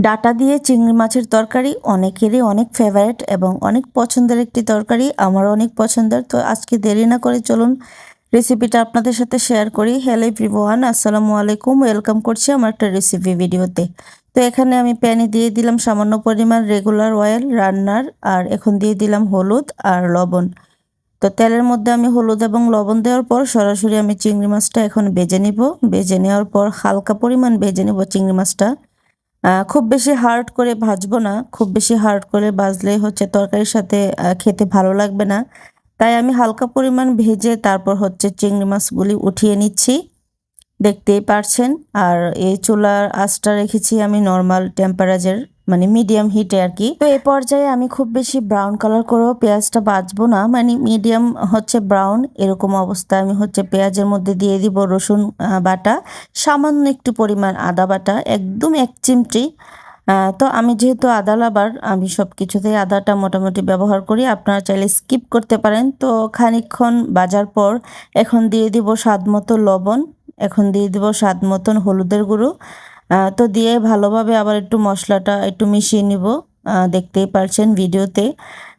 Data দিয়ে চিংড়ি মাছের তরকারি অনেকেরই অনেক ফেভারিট এবং অনেক পছন্দের একটি তরকারি, আমারও অনেক পছন্দের। তো আজকে দেরি না করে চলুন রেসিপিটা আপনাদের সাথে শেয়ার করি। হ্যালো এভরিওয়ান, আসসালামু আলাইকুম, ওয়েলকাম করছি আমার একটা রেসিপি ভিডিওতে। তো এখানে আমি প্যানে দিয়ে দিলাম সামান্য পরিমাণ রেগুলার অয়েল রান্নার, আর এখন দিয়ে দিলাম হলুদ আর লবণ। তো তেলের মধ্যে আমি হলুদ এবং লবণ দেওয়ার পর সরাসরি আমি চিংড়ি মাছটা এখন ভেজে নিব। ভেজে নেওয়ার পর হালকা পরিমাণ ভেজে নেব চিংড়ি মাছটা। খুব বেশি হার্ড করে ভাজবো না, খুব বেশি হার্ড করে ভাজলে হচ্ছে তরকারির সাথে খেতে ভালো লাগবে না। তাই আমি হালকা পরিমাণ ভেজে তারপর হচ্ছে চিংড়ি মাছগুলি উঠিয়ে নিচ্ছি, দেখতেই পারছেন। আর এই চুলার আঁচটা রেখেছি আমি নর্মাল টেম্পারেচার, মানে মিডিয়াম হিটে আর কি। তো এই পর্যায়ে আমি খুব বেশি ব্রাউন কালার করেও পেঁয়াজটা ভাজবো না, মানে মিডিয়াম হচ্ছে ব্রাউন এরকম অবস্থায় আমি হচ্ছে পেঁয়াজের মধ্যে দিয়ে দিব রসুন বাটা, সামান্য একটু পরিমাণ আদা বাটা, একদম এক চিমটি। তো আমি যেহেতু আদা লাভার, আমি সব কিছুতেই আদাটা মোটামুটি ব্যবহার করি, আপনারা চাইলে স্কিপ করতে পারেন। তো খানিকক্ষণ ভাজার পর এখন দিয়ে দিব স্বাদ মতো লবণ, এখন দিয়ে দিব স্বাদ মতন হলুদের গুঁড়ো। তো দিয়ে ভালোভাবে আবার একটু মশলাটা একটু মিশিয়ে নিব, দেখতেই পারছেন ভিডিওতে।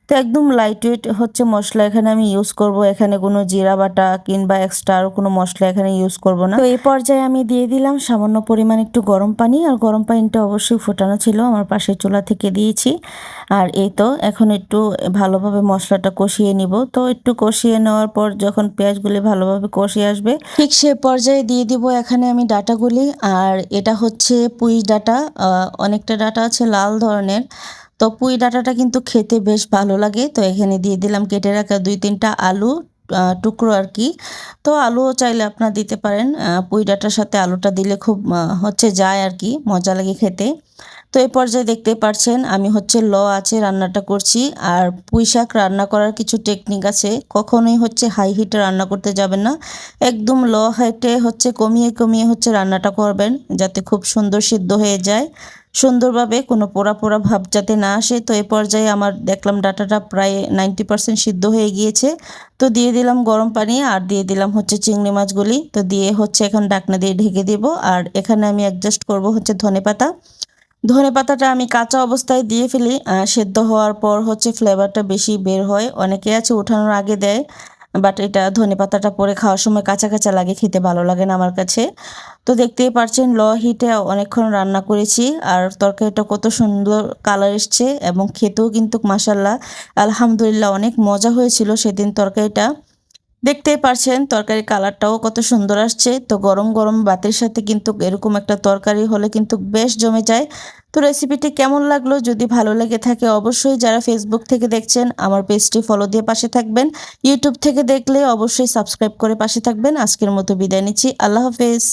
তো একদম লাইট ওয়েট হচ্ছে মশলা এখানে আমি ইউজ করব, এখানে কোনো জিরা বাটা কিংবা এক্সট্রা আর কোনো মশলা এখানে ইউজ করব না। তো এই পর্যায়ে আমি দিয়ে দিলাম সামান্য পরিমাণ একটু গরম পানি, আর গরম পানিটা অবশ্যই ফোটানো ছিল, আমার পাশের চুলা থেকে দিয়েছি। আর এই তো এখন একটু ভালোভাবে মশলাটা কষিয়ে নিব। তো একটু কষিয়ে নেওয়ার পর যখন পেঁয়াজগুলি ভালোভাবে কষিয়ে আসবে, ঠিক সে পর্যায়ে দিয়ে দিব এখানে আমি ডাটাগুলি। আর এটা হচ্ছে পুঁই ডাটা, অনেকটা ডাটা আছে লাল ধরনের। তো পুঁই ডাঁটাটা কিন্তু খেতে বেশ ভালো লাগে। তো এখানে দিয়ে দিলাম কেটে রাখা 2-3টা আলু, টুকরো আর কি। তো আলুও চাইলে আপনারা দিতে পারেন, পুঁই ডাঁটার সাথে আলুটা দিলে খুব হচ্ছে যায় আর কি, মজা লাগে খেতে। তো এই পর্যায়ে দেখতেই পারছেন আমি হচ্ছে আছে রান্নাটা করছি। আর পুঁই শাক রান্না করার কিছু টেকনিক আছে, কখনোই হচ্ছে হাই হিটে রান্না করতে যাবেন না, একদম হাইটে হচ্ছে কমিয়ে কমিয়ে হচ্ছে রান্নাটা করবেন, যাতে খুব সুন্দর সিদ্ধ হয়ে যায়, সুন্দরভাবে কোনো পোড়া পোড়া ভাব যাতে না আসে। তো এই পর্যায়ে আমার দেখলাম ডাটাটা প্রায় 90% সিদ্ধ হয়ে গিয়েছে। তো দিয়ে দিলাম গরম পানি, আর দিয়ে দিলাম হচ্ছে চিংড়ি মাছগুলি। তো দিয়ে হচ্ছে এখন ঢাকনা দিয়ে ঢেকে দিব। আর এখানে আমি অ্যাডজাস্ট করব হচ্ছে ধনেপাতা। ধনেপাতাটা আমি কাঁচা অবস্থায় দিয়ে ফেলি, সেদ্ধ হওয়ার পর হচ্ছে ফ্লেভারটা বেশি বের হয়। অনেকে আছে উঠানোর আগে দেয়, বাট এটা ধনেপাতাটা পরে খাওয়ার সময় কাঁচা কাঁচা লাগে, খেতে ভালো লাগে না আমার কাছে। তো দেখতেই পারছেন হিটে অনেকক্ষণ রান্না করেছি, আর তরকারিটা কত সুন্দর কালার এসছে এবং খেতেও কিন্তু মাশাল্লাহ আলহামদুলিল্লাহ অনেক মজা হয়েছিল সেদিন তরকারিটা। দেখতেই পারছেন তরকারির কালারটাও কত সুন্দর আসছে। তো গরম গরম ভাতের সাথে কিন্তু এরকম একটা তরকারি হলে কিন্তু বেশ জমে যায়। তো রেসিপিটি কেমন লাগলো, যদি ভালো লেগে থাকে অবশ্যই যারা ফেসবুক থেকে দেখছেন আমার পেজটি ফলো দিয়ে পাশে থাকবেন, ইউটিউব থেকে দেখলে অবশ্যই সাবস্ক্রাইব করে পাশে থাকবেন। আজকের মতো বিদায় নিচ্ছি, আল্লাহ হাফেজ।